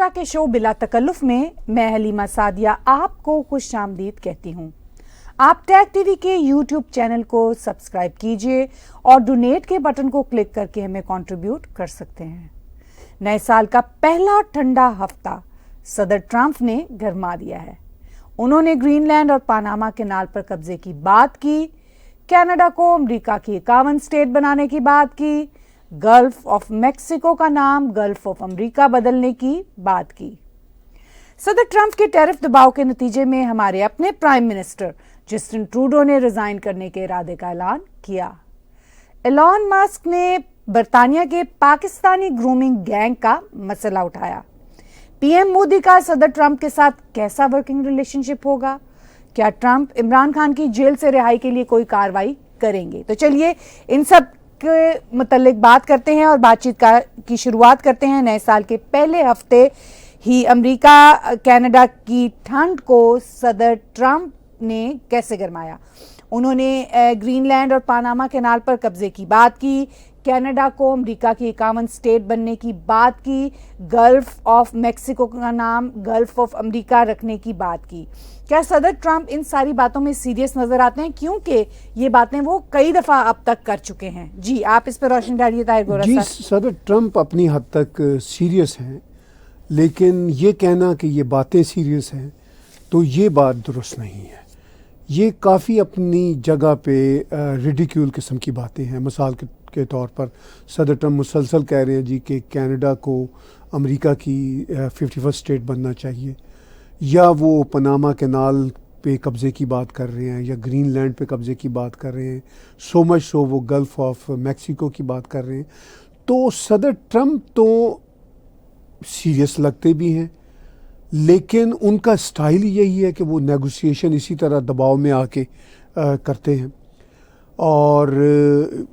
خورا کے شو بلا تکلف میں میں حلیمہ سعدیہ آپ کو خوش آمدید کہتی ہوں۔ آپ ٹیگ ٹی وی کے یوٹیوب چینل کو سبسکرائب کیجئے اور ڈونیٹ کے بٹن کو کلک کر کے ہمیں کنٹریبیوٹ کر سکتے ہیں۔ نئے سال کا پہلا ٹھنڈا ہفتہ صدر ٹرمپ نے گرما دیا ہے۔ انہوں نے گرین لینڈ اور پاناما کینال پر قبضے کی بات کی، کینیڈا کو امریکہ کی 51 اسٹیٹ بنانے کی بات کی، گلف آف میکسیکو کا نام گلف آف امریکہ بدلنے کی بات کی۔ صدر ٹرمپ کے ٹیرف دباؤ کے نتیجے میں ہمارے اپنے پرائم منسٹر جسٹن ٹروڈو نے ریزائن کرنے کے ارادے کا اعلان کیا۔ ایلون ماسک نے برطانیہ کے پاکستانی گرومنگ گینگ کا مسئلہ اٹھایا۔ پی ایم مودی کا صدر ٹرمپ کے ساتھ کیسا ورکنگ ریلیشن شپ ہوگا؟ کیا ٹرمپ عمران خان کی جیل سے رہائی کے لیے کوئی کارروائی کریں گے؟ تو چلیے ان سب کے متعلق بات کرتے ہیں اور بات چیت کی شروعات کرتے ہیں۔ نئے سال کے پہلے ہفتے ہی امریکہ کینیڈا کی ٹھنڈ کو صدر ٹرمپ نے کیسے گرمایا؟ انہوں نے گرین لینڈ اور پاناما کینال پر قبضے کی بات کی، کینیڈا کو امریکہ کی 51 اسٹیٹ بننے کی بات کی، گلف آف میکسیکو کا نام گلف آف امریکہ رکھنے کی بات کی۔ کیا صدر ٹرمپ ان ساری باتوں میں سیریس نظر آتے ہیں؟ کیونکہ یہ باتیں وہ کئی دفعہ اب تک کر چکے ہیں۔ جی آپ اس پہ روشن ڈالیے طاہر گورا صاحب۔ جی صدر ٹرمپ اپنی حد تک سیریس ہیں، لیکن یہ کہنا کہ یہ باتیں سیریس ہیں تو یہ بات درست نہیں ہے۔ یہ کافی اپنی جگہ پہ ریڈیکیول قسم کی باتیں ہیں۔ مثال کے طور پر صدر ٹرمپ مسلسل کہہ رہے ہیں جی کہ کینیڈا کو امریکہ کی 51 اسٹیٹ بننا چاہیے، یا وہ پاناما کینال پہ قبضے کی بات کر رہے ہیں، یا گرین لینڈ پہ قبضے کی بات کر رہے ہیں، سو مچ سو وہ گلف آف میکسیکو کی بات کر رہے ہیں۔ تو صدر ٹرمپ تو سیریس لگتے بھی ہیں، لیکن ان کا سٹائل یہی ہے کہ وہ نیگوسیشن اسی طرح دباؤ میں آ کے کرتے ہیں۔ اور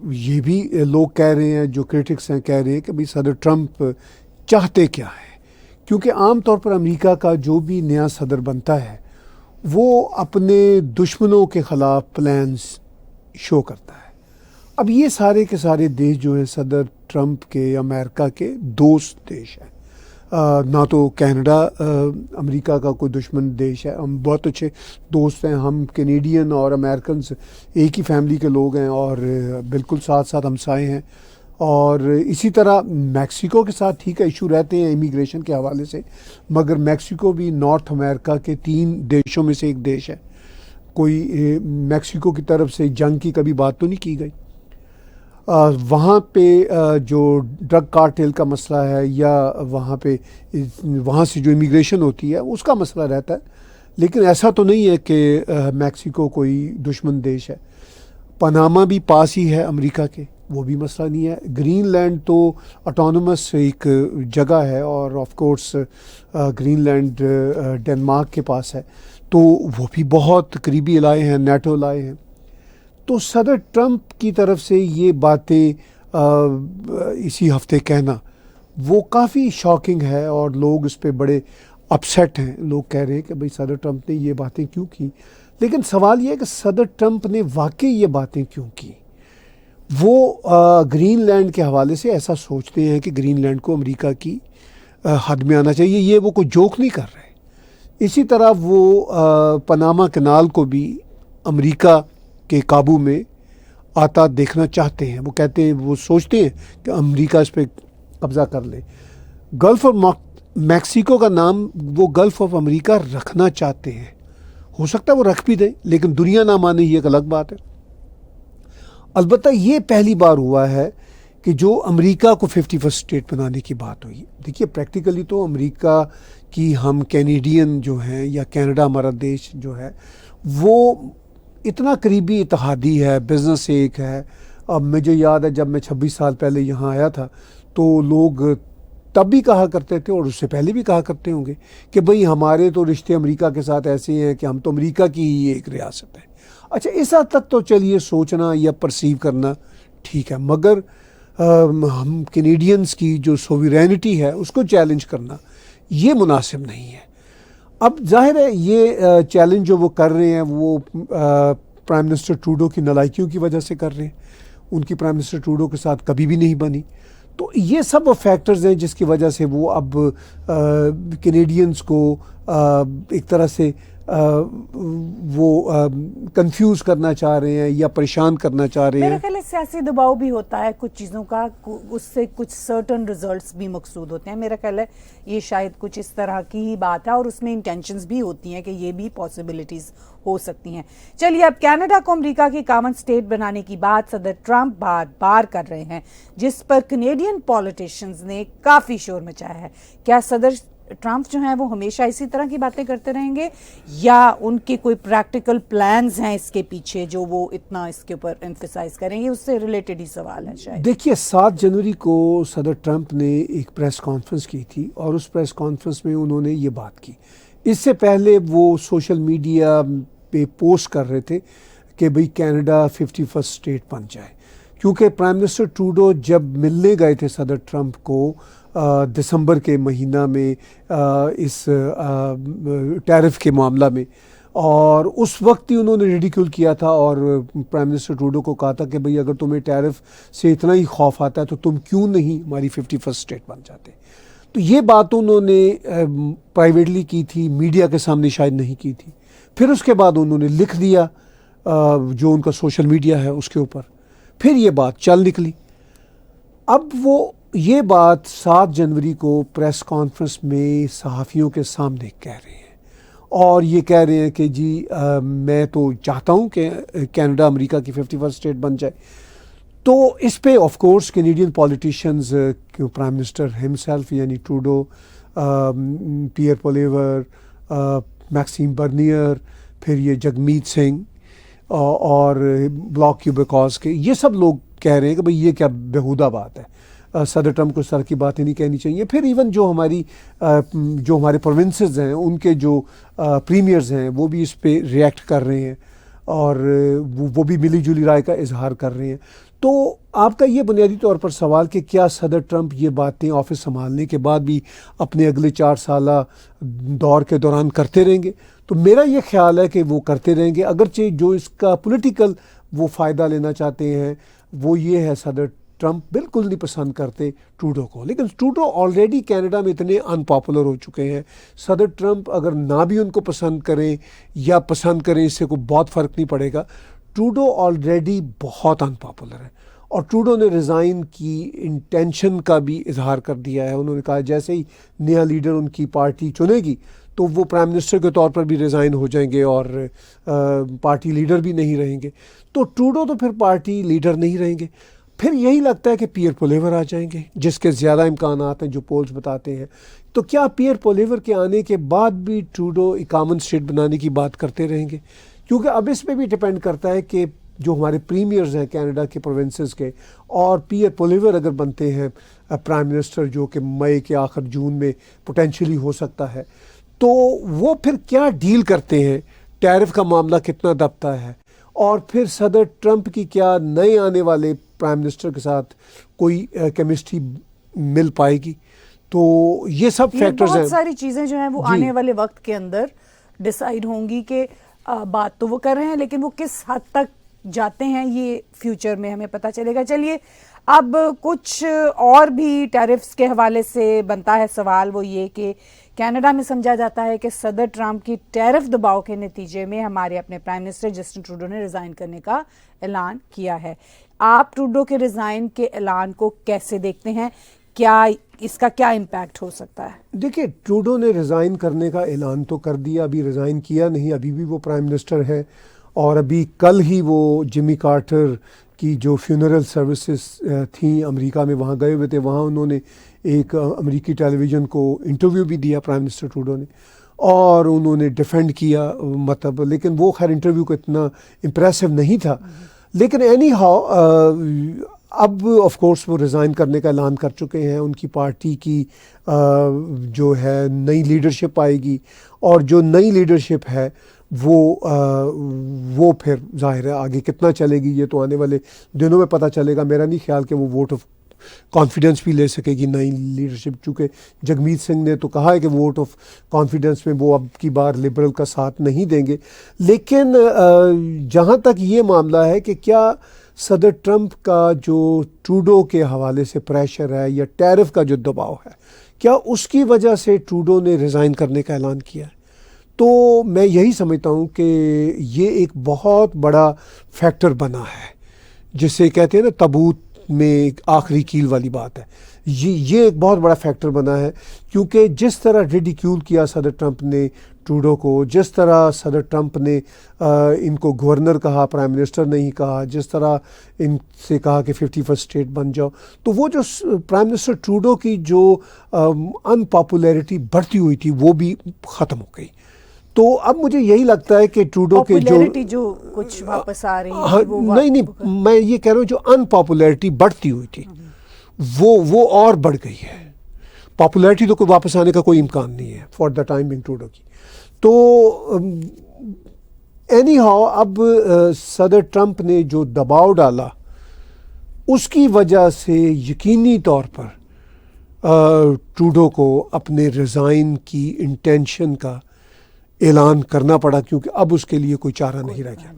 یہ بھی لوگ کہہ رہے ہیں، جو کرٹکس ہیں کہہ رہے ہیں کہ بھئی صدر ٹرمپ چاہتے کیا ہے، کیونکہ عام طور پر امریکہ کا جو بھی نیا صدر بنتا ہے وہ اپنے دشمنوں کے خلاف پلانز شو کرتا ہے۔ اب یہ سارے کے سارے دیش جو ہیں صدر ٹرمپ کے امریکہ کے دوست دیش ہیں۔ نہ تو کینیڈا امریکہ کا کوئی دشمن دیش ہے، ہم بہت اچھے دوست ہیں، ہم کینیڈین اور امریکنز ایک ہی فیملی کے لوگ ہیں اور بالکل ساتھ ساتھ ہمسائے ہیں۔ اور اسی طرح میکسیکو کے ساتھ ٹھیک ہے ایشو رہتے ہیں امیگریشن کے حوالے سے، مگر میکسیکو بھی نارتھ امریکہ کے 3 دیشوں میں سے ایک دیش ہے۔ کوئی میکسیکو کی طرف سے جنگ کی کبھی بات تو نہیں کی گئی۔ وہاں پہ جو ڈرگ کارٹیل کا مسئلہ ہے یا وہاں سے جو امیگریشن ہوتی ہے اس کا مسئلہ رہتا ہے، لیکن ایسا تو نہیں ہے کہ میکسیکو کوئی دشمن دیش ہے۔ پاناما بھی پاس ہی ہے امریکہ کے، وہ بھی مسئلہ نہیں ہے۔ گرین لینڈ تو آٹونومس ایک جگہ ہے اور of course Greenland Denmark کے پاس ہے، تو وہ بھی بہت قریبی علاقے ہیں، نیٹو علاقے ہیں۔ تو صدر ٹرمپ کی طرف سے یہ باتیں اسی ہفتے کہنا وہ کافی شاکنگ ہے اور لوگ اس پہ بڑے اپسیٹ ہیں۔ لوگ کہہ رہے ہیں کہ بھئی صدر ٹرمپ نے یہ باتیں کیوں کی، لیکن سوال یہ ہے کہ صدر ٹرمپ نے واقعی یہ باتیں کیوں کی۔ وہ گرین لینڈ کے حوالے سے ایسا سوچتے ہیں کہ گرین لینڈ کو امریکہ کی حد میں آنا چاہیے، یہ وہ کوئی جوک نہیں کر رہے۔ اسی طرح وہ پاناما کینال کو بھی امریکہ کے قابو میں آتا دیکھنا چاہتے ہیں۔ وہ کہتے ہیں، وہ سوچتے ہیں کہ امریکہ اس پہ قبضہ کر لے۔ گلف آف میکسیکو کا نام وہ گلف آف امریکہ رکھنا چاہتے ہیں، ہو سکتا ہے وہ رکھ بھی دیں، لیکن دنیا نہ مانے، یہ ایک الگ بات ہے۔ البتہ یہ پہلی بار ہوا ہے کہ جو امریکہ کو 51 اسٹیٹ بنانے کی بات ہوئی۔ دیکھیے پریکٹیکلی تو امریکہ کی ہم کینیڈین جو ہیں یا کینیڈا ہمارا دیش جو ہے وہ اتنا قریبی اتحادی ہے، بزنس ایک ہے۔ اب مجھے یاد ہے جب میں 26 سال پہلے یہاں آیا تھا تو لوگ تب بھی کہا کرتے تھے اور اس سے پہلے بھی کہا کرتے ہوں گے کہ بھئی ہمارے تو رشتے امریکہ کے ساتھ ایسے ہیں کہ ہم تو امریکہ کی ہی ایک ریاست ہے۔ اچھا اس حد تک تو چلیے سوچنا یا پرسیو کرنا ٹھیک ہے، مگر ہم کینیڈینز کی جو سوورینٹی ہے اس کو چیلنج کرنا یہ مناسب نہیں ہے۔ اب ظاہر ہے یہ چیلنج جو وہ کر رہے ہیں وہ پرائم منسٹر ٹروڈو کی نالائکیوں کی وجہ سے کر رہے ہیں۔ ان کی پرائم منسٹر ٹروڈو کے ساتھ کبھی بھی نہیں بنی، تو یہ سب وہ فیکٹرز ہیں جس کی وجہ سے وہ اب کینیڈینز کو ایک طرح سے وہ کنفیوز کرنا چاہ رہے ہیں یا پریشان کرنا چاہ رہے ہیں. میرا خیال ہے سیاسی دباؤ بھی ہوتا ہے کچھ چیزوں کا, اس سے کچھ سرٹن ریزلٹس بھی مقصود ہوتے ہیں. میرا خیال ہے یہ شاید کچھ اس طرح کی ہی بات ہے اور اس میں انٹینشنز بھی ہوتی ہیں کہ یہ بھی پاسبلٹیز ہو سکتی ہیں. چلیے اب کینیڈا کو امریکہ کی کامن اسٹیٹ بنانے کی بات صدر ٹرمپ بار بار کر رہے ہیں, جس پر کینیڈین پولیٹیشنز نے کافی شور مچایا ہے. کیا صدر ٹرمپ جو ہیں وہ ہمیشہ اسی طرح کی باتیں کرتے رہیں گے یا ان کے کوئی پریکٹیکل پلانز ہیں اس کے پیچھے جو وہ اتنا اس کے اوپر ایمفیسائز کریں گے؟ اس سے ریلیٹڈ ہی سوال ہے شاید. دیکھیے 7 جنوری کو صدر ٹرمپ نے ایک پریس کانفرنس کی تھی اور اس پریس کانفرنس میں انہوں نے یہ بات کی. اس سے پہلے وہ سوشل میڈیا پہ پوسٹ کر رہے تھے کہ بھئی کینیڈا 51st اسٹیٹ بن جائے, کیونکہ پرائم منسٹر ٹروڈو جب ملنے گئے تھے صدر ٹرمپ کو دسمبر کے مہینہ میں اس ٹیرف کے معاملہ میں, اور اس وقت ہی انہوں نے ریڈیکیول کیا تھا اور پرائم منسٹر ٹروڈو کو کہا تھا کہ بھئی اگر تمہیں ٹیرف سے اتنا ہی خوف آتا ہے تو تم کیوں نہیں ہماری 51st اسٹیٹ بن جاتے. تو یہ بات انہوں نے پرائیویٹلی کی تھی, میڈیا کے سامنے شاید نہیں کی تھی. پھر اس کے بعد انہوں نے لکھ دیا جو ان کا سوشل میڈیا ہے اس کے اوپر, پھر یہ بات چل نکلی. اب وہ یہ بات 7 جنوری کو پریس کانفرنس میں صحافیوں کے سامنے کہہ رہے ہیں اور یہ کہہ رہے ہیں کہ جی میں تو چاہتا ہوں کہ کینیڈا امریکہ کی 51st اسٹیٹ بن جائے. تو اس پہ of course Canadian politicians, prime minister himself یعنی ٹروڈو, پیئر پولیور, میکسیم برنیئر, پھر یہ جگمیت سنگھ اور بلاک کیوبیکاز کے, یہ سب لوگ کہہ رہے ہیں کہ بھئی یہ کیا بیہودہ بات ہے, صدر ٹرمپ کو اس طرح کی باتیں نہیں کہنی چاہیے. پھر ایون جو ہمارے پروونسز ہیں ان کے جو پریمیئرز ہیں وہ بھی اس پہ ریئیکٹ کر رہے ہیں اور وہ بھی ملی جلی رائے کا اظہار کر رہے ہیں. تو آپ کا یہ بنیادی طور پر سوال کہ کیا صدر ٹرمپ یہ باتیں آفس سنبھالنے کے بعد بھی اپنے اگلے 4 سالہ دور کے دوران کرتے رہیں گے, تو میرا یہ خیال ہے کہ وہ کرتے رہیں گے. اگرچہ جو اس کا پولیٹیکل وہ فائدہ لینا چاہتے ہیں وہ یہ ہے, صدر ٹرمپ بالکل نہیں پسند کرتے ٹروڈو کو, لیکن ٹروڈو آلریڈی کینیڈا میں اتنے ان پاپولر ہو چکے ہیں. صدر ٹرمپ اگر نہ بھی ان کو پسند کریں یا پسند کریں اس سے کوئی بہت فرق نہیں پڑے گا. ٹروڈو آلریڈی بہت ان پاپولر ہے اور ٹروڈو نے ریزائن کی انٹینشن کا بھی اظہار کر دیا ہے. انہوں نے کہا جیسے ہی نیا لیڈر ان کی پارٹی چنے گی تو وہ پرائم منسٹر کے طور پر بھی ریزائن ہو جائیں گے اور پارٹی لیڈر بھی نہیں رہیں گے. تو ٹروڈو تو پھر پارٹی لیڈر نہیں رہیں گے. پھر یہی لگتا ہے کہ پیئر پولیور آ جائیں گے جس کے زیادہ امکانات ہیں جو پولز بتاتے ہیں. تو کیا پیئر پولیور کے آنے کے بعد بھی ٹروڈو کامن اسٹیٹ بنانے کی بات کرتے رہیں گے؟ کیونکہ اب اس پہ بھی ڈپینڈ کرتا ہے کہ جو ہمارے پریمیئرز ہیں کینیڈا کے پروونسز کے, اور پیئر پولیور اگر بنتے ہیں پرائم منسٹر جو کہ مئی کے آخر جون میں پوٹینشلی ہو سکتا ہے, تو وہ پھر کیا ڈیل کرتے ہیں, ٹیرف کا معاملہ کتنا دبتا ہے, اور پھر صدر ٹرمپ کی کیا نئے آنے والے پرائم منسٹر کے ساتھ کوئی کیمسٹری مل پائے گی. تو یہ سب فیکٹرز ہیں, بہت ساری چیزیں جو ہیں وہ آنے والے وقت کے اندر ڈیسائیڈ ہوں گی کہ بات تو وہ کر رہے ہیں لیکن وہ کس حد تک جاتے ہیں یہ فیوچر میں ہمیں پتہ چلے گا. چلیے اب کچھ اور بھی ٹیرفز کے حوالے سے بنتا ہے سوال, وہ یہ کہ کینیڈا میں سمجھا جاتا ہے کہ صدر ٹرمپ کی ٹیرف دباؤ کے نتیجے میں ہمارے اپنے پرائم منسٹر جسٹن ٹروڈو نے ریزائن کرنے کا اعلان کیا ہے. آپ ٹروڈو کے ریزائن کے اعلان کو کیسے دیکھتے ہیں, کیا اس کا کیا امپیکٹ ہو سکتا ہے؟ دیکھیے ٹروڈو نے ریزائن کرنے کا اعلان تو کر دیا, ابھی ریزائن کیا نہیں, ابھی بھی وہ پرائم منسٹر ہے. اور ابھی کل ہی وہ جمی کارٹر کی جو فیونرل سروسز تھیں امریکہ میں وہاں گئے ہوئے تھے, وہاں انہوں نے ایک امریکی ٹیلی ویژن کو انٹرویو بھی دیا پرائم منسٹر ٹروڈو نے, اور انہوں نے ڈیفینڈ کیا مطلب, لیکن وہ خیر انٹرویو کو اتنا امپریسو نہیں تھا. لیکن اینی ہاؤ اب آف کورس وہ ریزائن کرنے کا اعلان کر چکے ہیں. ان کی پارٹی کی جو ہے نئی لیڈرشپ آئے گی, اور جو نئی لیڈرشپ ہے وہ پھر ظاہر ہے آگے کتنا چلے گی یہ تو آنے والے دنوں میں پتہ چلے گا. میرا نہیں خیال کہ وہ ووٹ آف کانفیڈنس بھی لے سکے گی نئی لیڈرشپ, چونکہ جگمیت سنگھ نے تو کہا ہے کہ ووٹ آف کانفیڈنس میں وہ اب کی بار لبرل کا ساتھ نہیں دیں گے. لیکن جہاں تک یہ معاملہ ہے کہ کیا صدر ٹرمپ کا جو ٹروڈو کے حوالے سے پریشر ہے یا ٹیرف کا جو دباؤ ہے، کیا اس کی وجہ سے ٹروڈو نے ریزائن کرنے کا اعلان کیا ہے؟ تو میں یہی سمجھتا ہوں کہ یہ ایک بہت بڑا فیکٹر بنا ہے، جسے کہتے ہیں نا تابوت میں ایک آخری کیل والی بات ہے. یہ ایک بہت بڑا فیکٹر بنا ہے، کیونکہ جس طرح ریڈیکیول کیا صدر ٹرمپ نے ٹروڈو کو، جس طرح صدر ٹرمپ نے ان کو گورنر کہا، پرائم منسٹر نہیں کہا، جس طرح ان سے کہا کہ 51 اسٹیٹ بن جاؤ، تو وہ جو پرائم منسٹر ٹروڈو کی جو ان پاپولیرٹی بڑھتی ہوئی تھی وہ بھی ختم ہو گئی. تو اب مجھے یہی لگتا ہے کہ ٹروڈو کے جو کچھ واپس آ رہی ہے نہیں میں یہ کہہ رہا ہوں جو ان پاپولیرٹی بڑھتی ہوئی تھی وہ اور بڑھ گئی ہے. پاپولیرٹی تو کوئی واپس آنے کا کوئی امکان نہیں ہے for the time being Trudeau کی. تو اینی ہاؤ اب صدر ٹرمپ نے جو دباؤ ڈالا اس کی وجہ سے یقینی طور پر ٹروڈو کو اپنے ریزائن کی انٹینشن کا اعلان کرنا پڑا، کیونکہ اب اس کے لیے کوئی چارہ نہیں رہ گیا.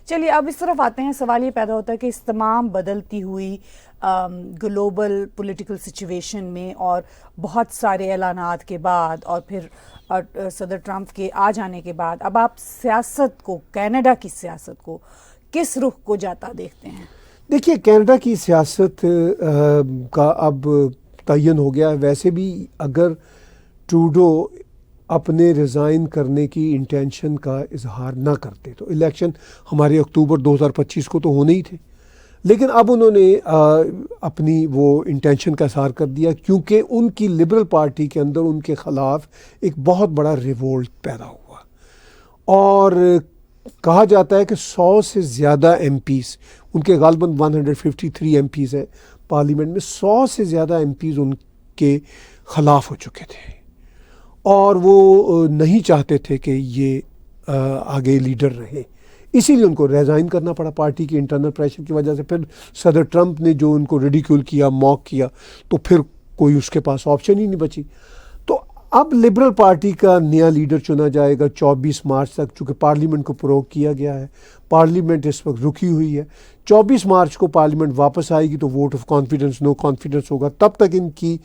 چلیے اب اس طرف آتے ہیں. سوال یہ پیدا ہوتا ہے کہ اس تمام بدلتی ہوئی گلوبل پولیٹیکل سچویشن میں اور بہت سارے اعلانات کے بعد اور پھر صدر ٹرمپ کے آ جانے کے بعد اب آپ سیاست کو، کینیڈا کی سیاست کو کس رخ کو جاتا دیکھتے ہیں؟ دیکھیے کینیڈا کی سیاست کا اب تعین ہو گیا. ویسے بھی اگر ٹروڈو اپنے ریزائن کرنے کی انٹینشن کا اظہار نہ کرتے تو الیکشن ہمارے اکتوبر 2025 کو تو ہونے ہی تھے، لیکن اب انہوں نے اپنی وہ انٹینشن کا اظہار کر دیا، کیونکہ ان کی لبرل پارٹی کے اندر ان کے خلاف ایک بہت بڑا ریوولٹ پیدا ہوا. اور کہا جاتا ہے کہ 100 سے زیادہ ایم پیز، ان کے غالباً 153 ایم پیز ہیں پارلیمنٹ میں، 100 سے زیادہ ایم پیز ان کے خلاف ہو چکے تھے اور وہ نہیں چاہتے تھے کہ یہ آگے لیڈر رہے. اسی لیے ان کو ریزائن کرنا پڑا پارٹی کے انٹرنل پریشر کی وجہ سے. پھر صدر ٹرمپ نے جو ان کو ریڈیکیول کیا، موک کیا، تو پھر کوئی اس کے پاس آپشن ہی نہیں بچی. تو اب لبرل پارٹی کا نیا لیڈر چنا جائے گا 24 مارچ تک، چونکہ پارلیمنٹ کو پروگ کیا گیا ہے. پارلیمنٹ اس وقت رکی ہوئی ہے. 24 مارچ کو پارلیمنٹ واپس آئے گی تو vote of confidence, no confidence ہوگا. تب تک ان کی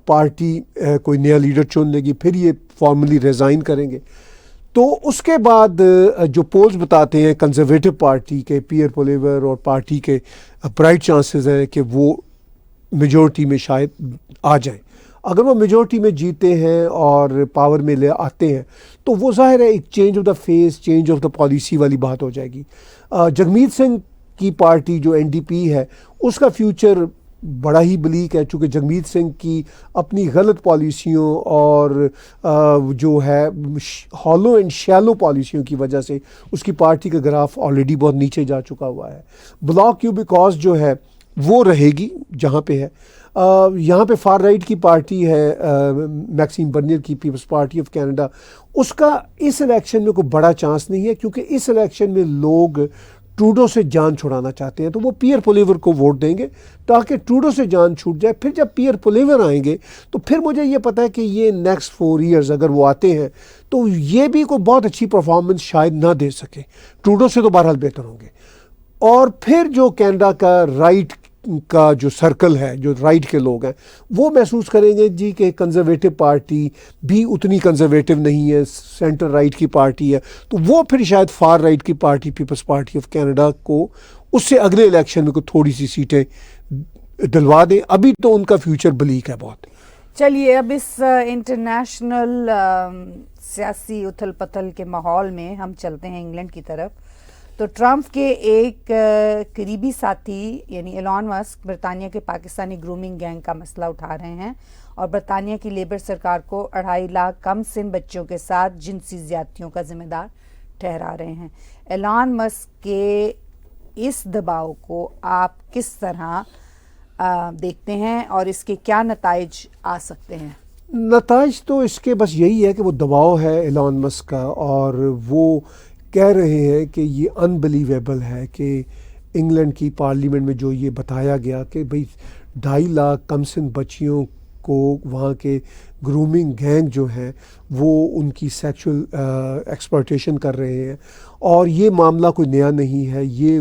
پارٹی کوئی نیا لیڈر چن لے گی، پھر یہ فارملی ریزائن کریں گے. تو اس کے بعد جو پولز بتاتے ہیں کنزرویٹو پارٹی کے، پیئر پولیور اور پارٹی کے برائٹ چانسز ہیں کہ وہ میجورٹی میں شاید آ جائیں. اگر وہ میجورٹی میں جیتے ہیں اور پاور میں لے آتے ہیں تو وہ ظاہر ہے ایک change of the face, change of the policy والی بات ہو جائے گی. جگمیت سنگھ کی پارٹی جو این ڈی پی ہے اس کا فیوچر بڑا ہی بلیک ہے، چونکہ جگمیت سنگھ کی اپنی غلط پالیسیوں اور جو ہے ہالو اینڈ شیلو پالیسیوں کی وجہ سے اس کی پارٹی کا گراف آلریڈی بہت نیچے جا چکا ہوا ہے. بلاک کیو بیکاز جو ہے وہ رہے گی جہاں پہ ہے. یہاں پہ فار رائٹ کی پارٹی ہے میکسیم برنیئر کی پیپلز پارٹی آف کینیڈا، اس کا اس الیکشن میں کوئی بڑا چانس نہیں ہے، کیونکہ اس الیکشن میں لوگ ٹروڈو سے جان چھڑانا چاہتے ہیں. تو وہ پیئر پولیور کو ووٹ دیں گے تاکہ ٹروڈو سے جان چھوٹ جائے. پھر جب پیئر پولیور آئیں گے تو پھر مجھے یہ پتا ہے کہ یہ نیکسٹ 4 ایئرز اگر وہ آتے ہیں تو یہ بھی کوئی بہت اچھی پرفارمنس شاید نہ دے سکے. ٹروڈو سے تو بہرحال بہتر ہوں گے. اور پھر جو کینیڈا کا رائٹ کا جو سرکل ہے، جو رائٹ کے لوگ ہیں، وہ محسوس کریں گے جی کہ کنزرویٹو پارٹی بھی اتنی کنزرویٹو نہیں ہے، سینٹر رائٹ کی پارٹی ہے، تو وہ پھر شاید فار رائٹ کی party People's party of Canada کو اس سے اگلے الیکشن میں کوئی تھوڑی سی سیٹیں دلوا دیں. ابھی تو ان کا فیوچر بلیک ہے بہت. چلیے اب اس انٹرنیشنل سیاسی اتھل پتھل کے ماحول میں ہم چلتے ہیں انگلینڈ کی طرف. تو ٹرمپ کے ایک قریبی ساتھی یعنی ایلان مسک برطانیہ کے پاکستانی گرومنگ گینگ کا مسئلہ اٹھا رہے ہیں اور برطانیہ کی لیبر سرکار کو 2.5 لاکھ کم سن بچوں کے ساتھ جنسی زیادتیوں کا ذمہ دار ٹھہرا رہے ہیں. ایلان مسک کے اس دباؤ کو آپ کس طرح دیکھتے ہیں اور اس کے کیا نتائج آ سکتے ہیں؟ نتائج تو اس کے بس یہی ہے کہ وہ دباؤ ہے ایلان مسک کا، اور وہ کہہ رہے ہیں کہ یہ انبلیویبل ہے کہ انگلینڈ کی پارلیمنٹ میں جو یہ بتایا گیا کہ بھئی 2.5 لاکھ کم سن بچیوں کو وہاں کے گرومنگ گینگ جو ہیں وہ ان کی سیکشول ایکسپلائٹیشن کر رہے ہیں. اور یہ معاملہ کوئی نیا نہیں ہے، یہ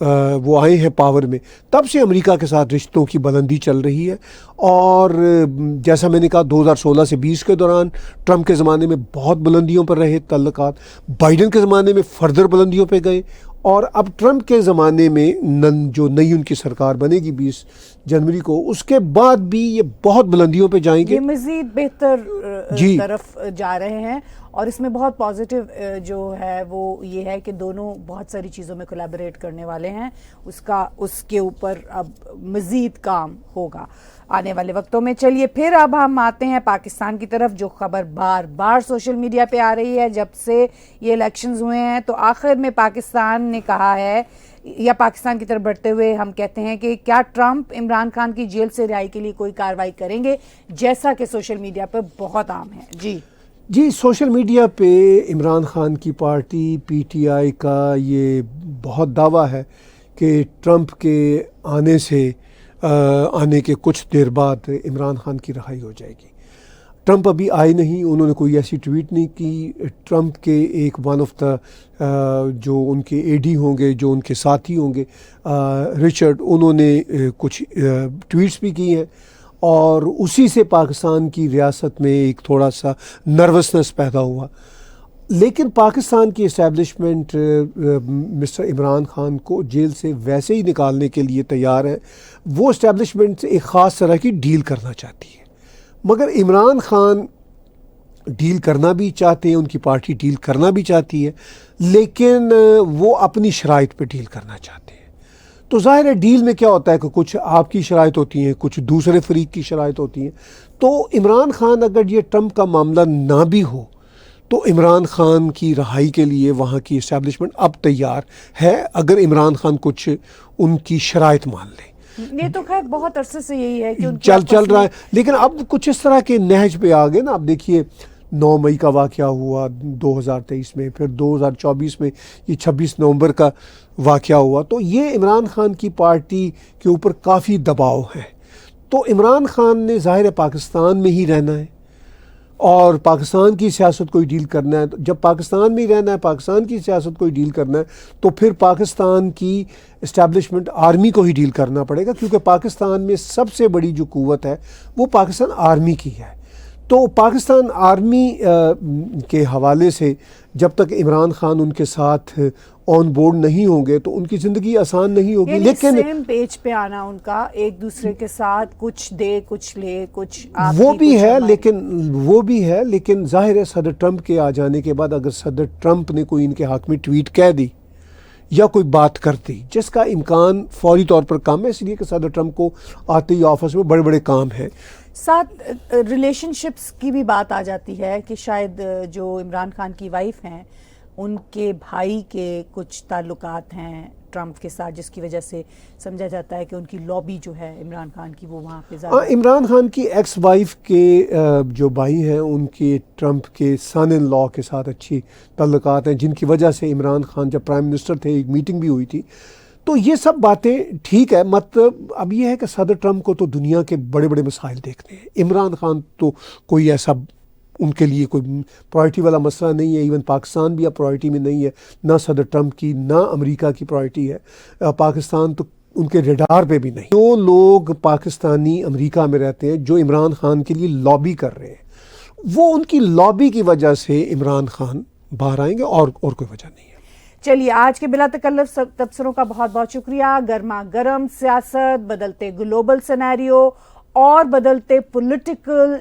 وہ آئے ہیں پاور میں، تب سے امریکہ کے ساتھ رشتوں کی بلندی چل رہی ہے. اور جیسا میں نے کہا 2016 سے 20 کے دوران ٹرمپ کے زمانے میں بہت بلندیوں پر رہے تعلقات، بائیڈن کے زمانے میں فردر بلندیوں پہ گئے، اور اب ٹرمپ کے زمانے میں جو نئی ان کی سرکار بنے گی 20 جنوری کو، اس کے بعد بھی یہ بہت بلندیوں پہ جائیں گے. یہ مزید بہتر طرف جا رہے ہیں، اور اس میں بہت پازیٹیو جو ہے وہ یہ ہے کہ دونوں بہت ساری چیزوں میں کولیبریٹ کرنے والے ہیں. اس کے اوپر اب مزید کام ہوگا آنے والے وقتوں میں. چلیے پھر اب ہم آتے ہیں پاکستان کی طرف، جو خبر بار بار سوشل میڈیا پہ آ رہی ہے جب سے یہ الیکشنز ہوئے ہیں. تو آخر میں پاکستان نے کہا ہے، یا پاکستان کی طرف بڑھتے ہوئے ہم کہتے ہیں کہ کیا ٹرمپ عمران خان کی جیل سے رہائی کے لیے کوئی کارروائی کریں گے، جیسا کہ سوشل میڈیا پہ بہت عام ہے. جی سوشل میڈیا پہ عمران خان کی پارٹی پی ٹی آئی کا یہ بہت دعویٰ ہے کہ ٹرمپ کے آنے کے کچھ دیر بعد عمران خان کی رہائی ہو جائے گی. ٹرمپ ابھی آئے نہیں، انہوں نے کوئی ایسی ٹویٹ نہیں کی. ٹرمپ کے ایک ون آف دا جو ان کے اے ڈی ہوں گے، جو ان کے ساتھی ہوں گے، رچرڈ، انہوں نے کچھ ٹویٹس بھی کی ہیں، اور اسی سے پاکستان کی ریاست میں ایک تھوڑا سا نروسنس پیدا ہوا. لیکن پاکستان کی اسٹیبلشمنٹ مسٹر عمران خان کو جیل سے ویسے ہی نکالنے کے لیے تیار ہے. وہ اسٹیبلشمنٹ ایک خاص طرح کی ڈیل کرنا چاہتی ہے، مگر عمران خان ڈیل کرنا بھی چاہتے ہیں، ان کی پارٹی ڈیل کرنا بھی چاہتی ہے، لیکن وہ اپنی شرائط پہ ڈیل کرنا چاہتے ہیں. تو ظاہر ہے ڈیل میں کیا ہوتا ہے کہ کچھ آپ کی شرائط ہوتی ہیں، کچھ دوسرے فریق کی شرائط ہوتی ہیں. تو عمران خان اگر یہ ٹرمپ کا معاملہ نہ بھی ہو تو عمران خان کی رہائی کے لیے وہاں کی اسٹیبلشمنٹ اب تیار ہے، اگر عمران خان کچھ ان کی شرائط مان لیں. یہ تو خیر بہت عرصے سے یہی ہے کہ چل رہا ہے، لیکن اب کچھ اس طرح کے نہج پہ آ گئے نا. اب دیکھیے 9 مئی کا واقعہ ہوا 2023 میں، پھر 2024 میں یہ 26 نومبر کا واقعہ ہوا. تو یہ عمران خان کی پارٹی کے اوپر کافی دباؤ ہے. تو عمران خان نے ظاہر پاکستان میں ہی رہنا ہے اور پاکستان کی سیاست کوئی ڈیل کرنا ہے. جب پاکستان میں ہی رہنا ہے، پاکستان کی سیاست کوئی ڈیل کرنا ہے، تو پھر پاکستان کی اسٹیبلشمنٹ آرمی کو ہی ڈیل کرنا پڑے گا، کیونکہ پاکستان میں سب سے بڑی جو قوت ہے وہ پاکستان آرمی کی ہے. تو پاکستان آرمی کے حوالے سے جب تک عمران خان ان کے ساتھ آن بورڈ نہیں ہوں گے تو ان کی زندگی آسان نہیں ہوگی. لیکن سیم پیج پہ آنا ان کا، ایک دوسرے کے ساتھ کچھ دے کچھ لے کچھ وہ بھی ہے، لیکن ظاہر ہے صدر ٹرمپ کے آ جانے کے بعد اگر صدر ٹرمپ نے کوئی ان کے حق میں ٹویٹ کہہ دی یا کوئی بات کر دی، جس کا امکان فوری طور پر کم ہے، اس لیے کہ صدر ٹرمپ کو آتے ہی آفس میں بڑے بڑے کام ہیں. ساتھ ریلیشن شپس کی بھی بات آ جاتی ہے کہ شاید جو عمران خان کی وائف ہیں ان کے بھائی کے کچھ تعلقات ہیں ٹرمپ کے ساتھ، جس کی وجہ سے سمجھا جاتا ہے کہ ان کی لابی جو ہے عمران خان کی وہ وہاں پہ زیادہ. عمران خان کی ایکس وائف کے جو بھائی ہیں ان کے ٹرمپ کے سن ان لا کے ساتھ اچھی تعلقات ہیں، جن کی وجہ سے عمران خان جب پرائم منسٹر تھے ایک میٹنگ بھی ہوئی تھی. تو یہ سب باتیں ٹھیک ہے، مطلب اب یہ ہے کہ صدر ٹرمپ کو تو دنیا کے بڑے بڑے مسائل دیکھتے ہیں. عمران خان تو کوئی ایسا ان کے لیے کوئی پرائرٹی والا مسئلہ نہیں ہے. ایون پاکستان بھی اب پرائرٹی میں نہیں ہے، نہ صدر ٹرمپ کی نہ امریکہ کی پرائرٹی ہے. پاکستان تو ان کے ریڈار پہ بھی نہیں. جو لوگ پاکستانی امریکہ میں رہتے ہیں جو عمران خان کے لیے لابی کر رہے ہیں، وہ ان کی لابی کی وجہ سے عمران خان باہر آئیں گے، اور کوئی وجہ نہیں ہے. چلیے آج کے بلا تکلف تبصروں کا بہت بہت شکریہ. گرما گرم سیاست، بدلتے گلوبل سینیریو اور بدلتے پولیٹیکل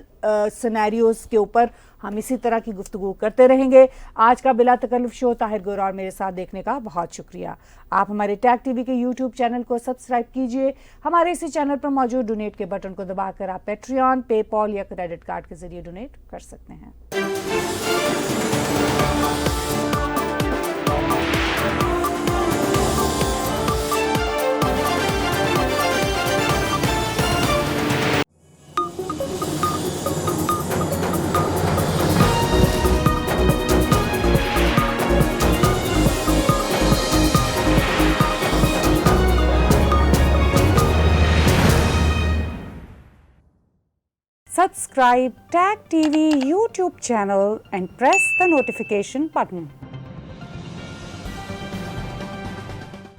سینیریوز کے اوپر ہم اسی طرح کی گفتگو کرتے رہیں گے. آج کا بلا تکلف شو طاہر گور اور میرے ساتھ دیکھنے کا بہت شکریہ. آپ ہمارے ٹیگ ٹی وی کے یوٹیوب چینل کو سبسکرائب کیجئے. ہمارے اسی چینل پر موجود ڈونیٹ کے بٹن کو دبا کر آپ پیٹریون، پے پال یا کریڈٹ کارڈ کے ذریعے ڈونیٹ کر سکتے ہیں. Subscribe Tag TV YouTube channel and press the notification button.